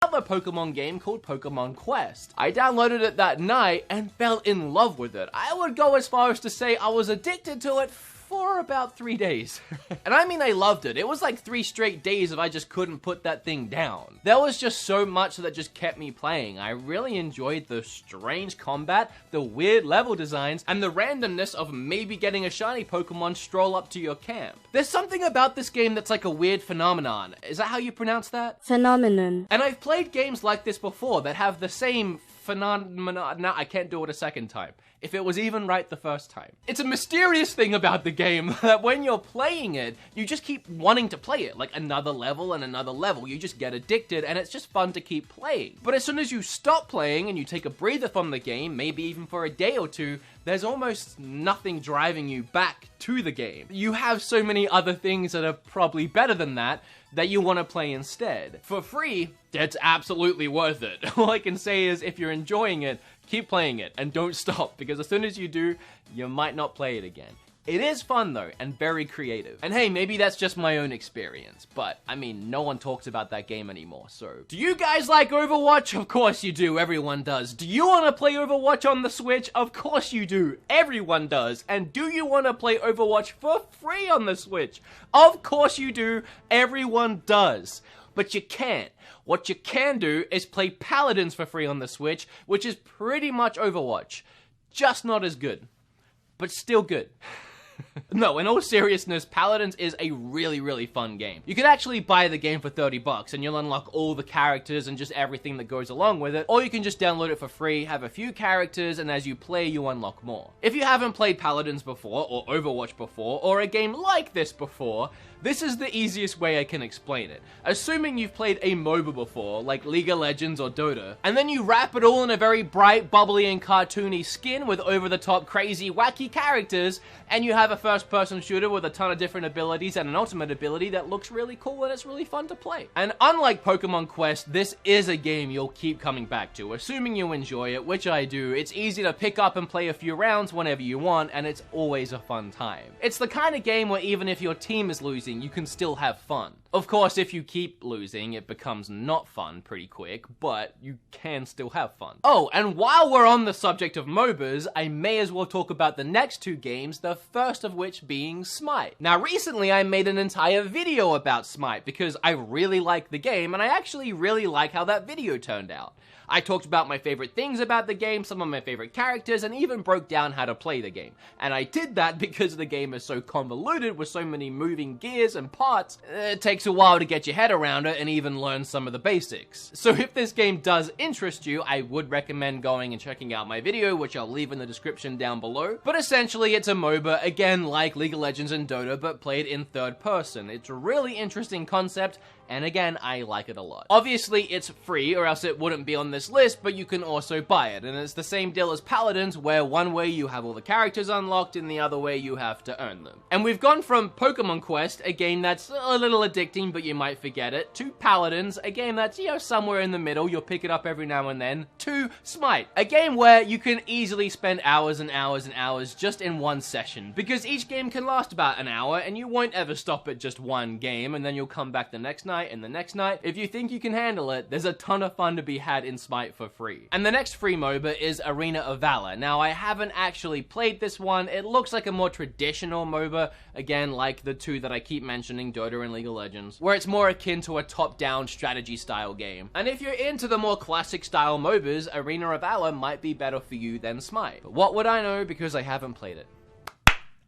another Pokemon game called Pokemon Quest. I downloaded it that night and fell in love with it. I would go as far as to say I was addicted to it for about 3 days. And I mean, I loved it. It was like 3 straight days if I just couldn't put that thing down. There was just so much that just kept me playing. I really enjoyed the strange combat, the weird level designs, and the randomness of maybe getting a shiny Pokemon stroll up to your camp. There's something about this game that's like a weird phenomenon. Is that how you pronounce that? Phenomenon. And I've played games like this before that have the same phenomenon. No, I can't do it a second time. If it was even right the first time. It's a mysterious thing about the game that when you're playing it, you just keep wanting to play it, like another level and another level. You just get addicted and it's just fun to keep playing. But as soon as you stop playing and you take a breather from the game, maybe even for a day or two, there's almost nothing driving you back to the game. You have so many other things that are probably better than that you want to play instead. For free, it's absolutely worth it. All I can say is if you're enjoying it, keep playing it and don't stop, because as soon as you do, you might not play it again. It is fun though, and very creative. And hey, maybe that's just my own experience, but I mean, no one talks about that game anymore, so. Do you guys like Overwatch? Of course you do, everyone does. Do you want to play Overwatch on the Switch? Of course you do, everyone does. And do you want to play Overwatch for free on the Switch? Of course you do, everyone does. But you can't. What you can do is play Paladins for free on the Switch, which is pretty much Overwatch. Just not as good. But still good. No, in all seriousness, Paladins is a really, really fun game. You can actually buy the game for $30 and you'll unlock all the characters and just everything that goes along with it, or you can just download it for free, have a few characters, and as you play, you unlock more. If you haven't played Paladins before, or Overwatch before, or a game like this before, this is the easiest way I can explain it. Assuming you've played a MOBA before, like League of Legends or Dota, and then you wrap it all in a very bright, bubbly, and cartoony skin with over-the-top, crazy, wacky characters, and you have a first-person shooter with a ton of different abilities and an ultimate ability that looks really cool and it's really fun to play. And unlike Pokemon Quest, this is a game you'll keep coming back to, assuming you enjoy it, which I do. It's easy to pick up and play a few rounds whenever you want, and it's always a fun time. It's the kind of game where even if your team is losing, you can still have fun. Of course, if you keep losing, it becomes not fun pretty quick, but you can still have fun. Oh, and while we're on the subject of MOBAs, I may as well talk about the next 2 games, the first of which being Smite. Now, recently I made an entire video about Smite because I really like the game, and I actually really like how that video turned out. I talked about my favorite things about the game, some of my favorite characters, and even broke down how to play the game. And I did that because the game is so convoluted with so many moving gears and parts, it takes a while to get your head around it and even learn some of the basics. So if this game does interest you, I would recommend going and checking out my video, which I'll leave in the description down below. But essentially it's a MOBA, again like League of Legends and Dota, but played in third person. It's a really interesting concept, and again, I like it a lot. Obviously, it's free, or else it wouldn't be on this list, but you can also buy it, and it's the same deal as Paladins, where one way you have all the characters unlocked, and the other way you have to earn them. And we've gone from Pokemon Quest, a game that's a little addicting, but you might forget it, to Paladins, a game that's, you know, somewhere in the middle, you'll pick it up every now and then, to Smite, a game where you can easily spend hours and hours and hours just in one session, because each game can last about an hour, and you won't ever stop at just one game, and then you'll come back the next night, and the next night. If you think you can handle it, there's a ton of fun to be had in Smite for free. And the next free MOBA is Arena of Valor. Now, I haven't actually played this one. It looks like a more traditional MOBA, again, like the 2 that I keep mentioning, Dota and League of Legends, where it's more akin to a top-down strategy style game. And if you're into the more classic style MOBAs, Arena of Valor might be better for you than Smite. But what would I know because I haven't played it?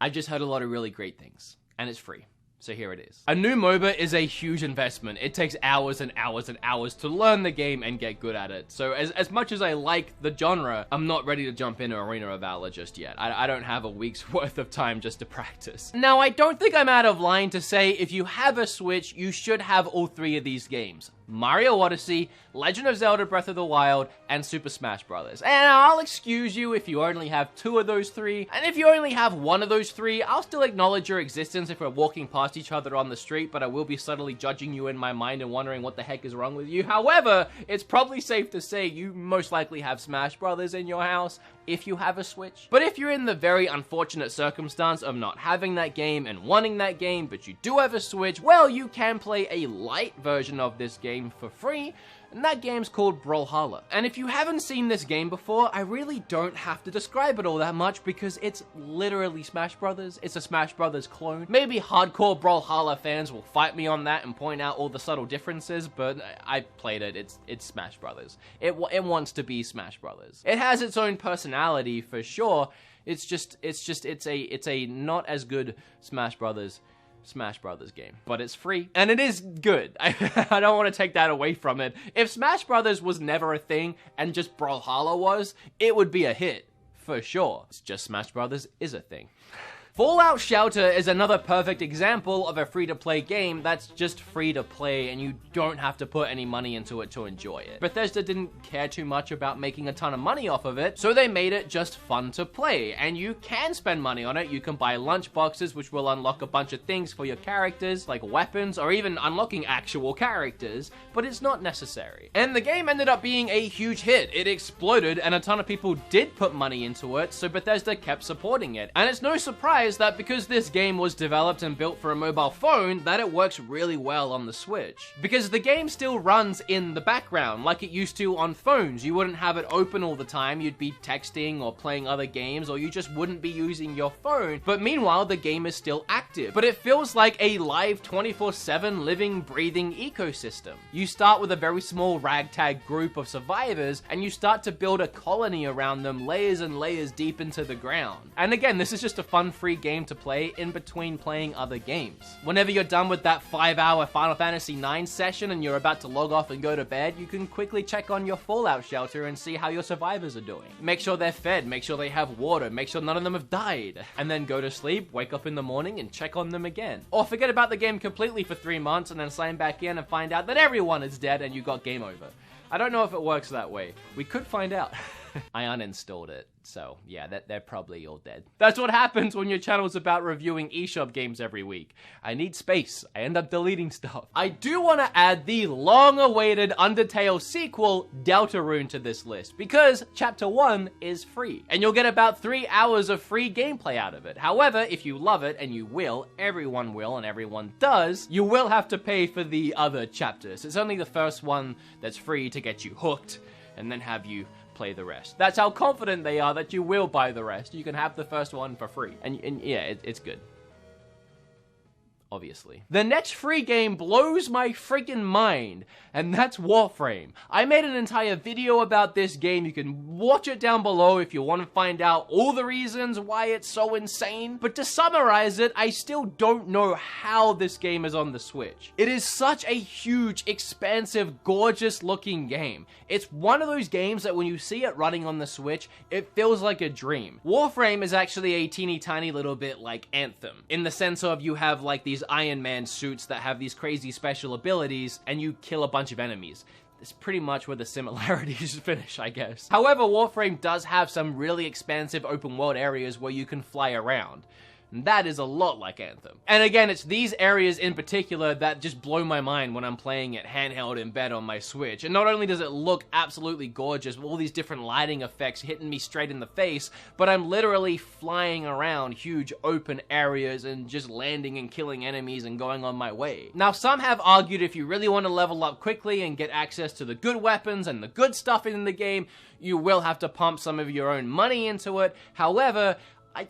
I've just heard a lot of really great things, and it's free. So here it is. A new MOBA is a huge investment. It takes hours and hours and hours to learn the game and get good at it. So as much as I like the genre, I'm not ready to jump into Arena of Valor just yet. I don't have a week's worth of time just to practice. Now, I don't think I'm out of line to say if you have a Switch, you should have all 3 of these games. Mario Odyssey, Legend of Zelda Breath of the Wild, and Super Smash Bros. And I'll excuse you if you only have 2 of those 3, and if you only have 1 of those 3, I'll still acknowledge your existence if we're walking past each other on the street, but I will be subtly judging you in my mind and wondering what the heck is wrong with you. However, it's probably safe to say you most likely have Smash Bros. In your house, if you have a Switch. But if you're in the very unfortunate circumstance of not having that game and wanting that game, but you do have a Switch, well, you can play a light version of this game for free, and that game's called Brawlhalla. And if you haven't seen this game before, I really don't have to describe it all that much because it's literally Smash Brothers. It's a Smash Brothers clone. Maybe hardcore Brawlhalla fans will fight me on that and point out all the subtle differences, but I played it. It's Smash Brothers. It wants to be Smash Brothers. It has its own personality for sure. It's a not as good Smash Brothers game, but it's free and it is good. I don't want to take that away from it. If Smash Brothers was never a thing and just Brawlhalla was, it would be a hit for sure. It's just Smash Brothers is a thing. Fallout Shelter is another perfect example of a free-to-play game that's just free-to-play and you don't have to put any money into it to enjoy it. Bethesda didn't care too much about making a ton of money off of it, so they made it just fun to play, and you can spend money on it. You can buy lunch boxes, which will unlock a bunch of things for your characters, like weapons, or even unlocking actual characters, but it's not necessary. And the game ended up being a huge hit. It exploded, and a ton of people did put money into it, so Bethesda kept supporting it. And it's no surprise that because this game was developed and built for a mobile phone, that it works really well on the Switch. Because the game still runs in the background like it used to on phones. You wouldn't have it open all the time, you'd be texting or playing other games, or you just wouldn't be using your phone, but meanwhile the game is still active. But it feels like a live 24/7 living, breathing ecosystem. You start with a very small ragtag group of survivors, and you start to build a colony around them, layers and layers deep into the ground. And again, this is just a fun, free game to play in between playing other games. Whenever you're done with that 5-hour Final Fantasy IX session and you're about to log off and go to bed, you can quickly check on your Fallout Shelter and see how your survivors are doing. Make sure they're fed, make sure they have water, make sure none of them have died, and then go to sleep, wake up in the morning, and check on them again. Or forget about the game completely for 3 months and then sign back in and find out that everyone is dead and you got game over. I don't know if it works that way. We could find out. I uninstalled it, so yeah, they're probably all dead. That's what happens when your channel's about reviewing eShop games every week. I need space. I end up deleting stuff. I do want to add the long-awaited Undertale sequel, Deltarune, to this list, because Chapter 1 is free, and you'll get about 3 hours of free gameplay out of it. However, if you love it, and you will, everyone will, and everyone does, you will have to pay for the other chapters. It's only the first one that's free to get you hooked, and then have you play the rest. That's how confident they are that you will buy the rest. You can have the first one for free. And yeah, it's good. Obviously. The next free game blows my freaking mind, and that's Warframe. I made an entire video about this game. You can watch it down below if you want to find out all the reasons why it's so insane. But to summarize it, I still don't know how this game is on the Switch. It is such a huge, expansive, gorgeous looking game. It's one of those games that when you see it running on the Switch, it feels like a dream. Warframe is actually a teeny tiny little bit like Anthem, in the sense of you have like these Iron Man suits that have these crazy special abilities, and you kill a bunch of enemies. It's pretty much where the similarities finish, I guess. However, Warframe does have some really expansive open world areas where you can fly around. And that is a lot like Anthem. And again, it's these areas in particular that just blow my mind when I'm playing it handheld in bed on my Switch. And not only does it look absolutely gorgeous with all these different lighting effects hitting me straight in the face, but I'm literally flying around huge open areas and just landing and killing enemies and going on my way. Now, some have argued if you really want to level up quickly and get access to the good weapons and the good stuff in the game, you will have to pump some of your own money into it. However,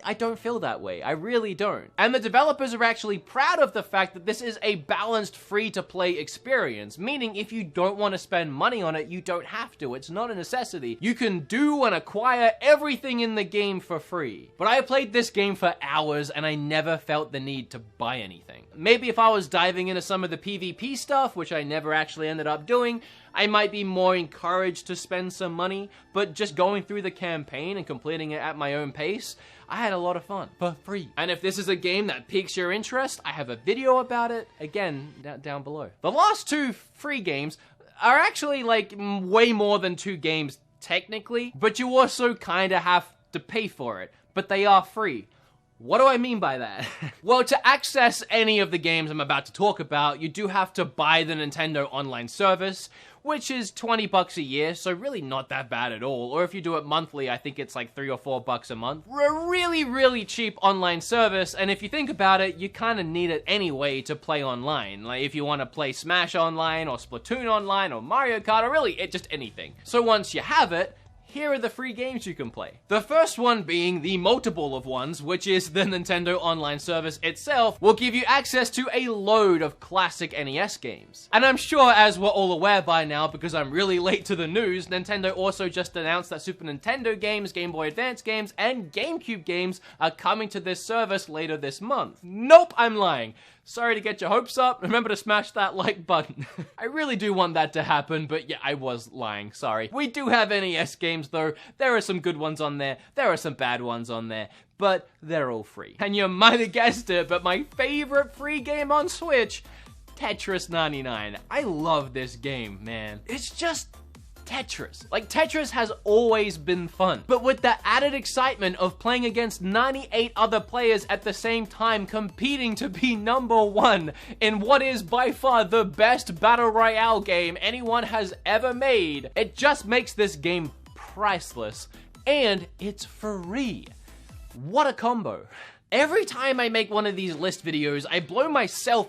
I don't feel that way. I really don't. And the developers are actually proud of the fact that this is a balanced free-to-play experience, meaning if you don't want to spend money on it, you don't have to. It's not a necessity. You can do and acquire everything in the game for free. But I played this game for hours and I never felt the need to buy anything. Maybe if I was diving into some of the PvP stuff, which I never actually ended up doing, I might be more encouraged to spend some money, but just going through the campaign and completing it at my own pace, I had a lot of fun for free. And if this is a game that piques your interest, I have a video about it, again, down below. The last two free games are actually like way more than 2 games technically, but you also kind of have to pay for it, but they are free. What do I mean by that? Well, to access any of the games I'm about to talk about, you do have to buy the Nintendo Online service, which is $20 a year, so really not that bad at all. Or if you do it monthly, I think it's like $3 or $4 a month. A really, really cheap online service, and if you think about it, you kind of need it anyway to play online. Like if you want to play Smash online, or Splatoon online, or Mario Kart, or really just anything. So once you have it, here are the free games you can play. The first one being the multiple of ones, which is the Nintendo Online service itself, will give you access to a load of classic NES games. And I'm sure, as we're all aware by now, because I'm really late to the news, Nintendo also just announced that Super Nintendo games, Game Boy Advance games, and GameCube games are coming to this service later this month. Nope, I'm lying. Sorry to get your hopes up. Remember to smash that like button. I really do want that to happen, but yeah, I was lying, sorry. We do have NES games though. There are some good ones on there. There are some bad ones on there, but they're all free. And you might have guessed it, but my favorite free game on Switch, Tetris 99. I love this game, man. It's just Tetris. Like, Tetris has always been fun, but with the added excitement of playing against 98 other players at the same time, competing to be #1 in what is by far the best battle royale game anyone has ever made, it just makes this game priceless, and it's free. What a combo. Every time I make one of these list videos, I blow myself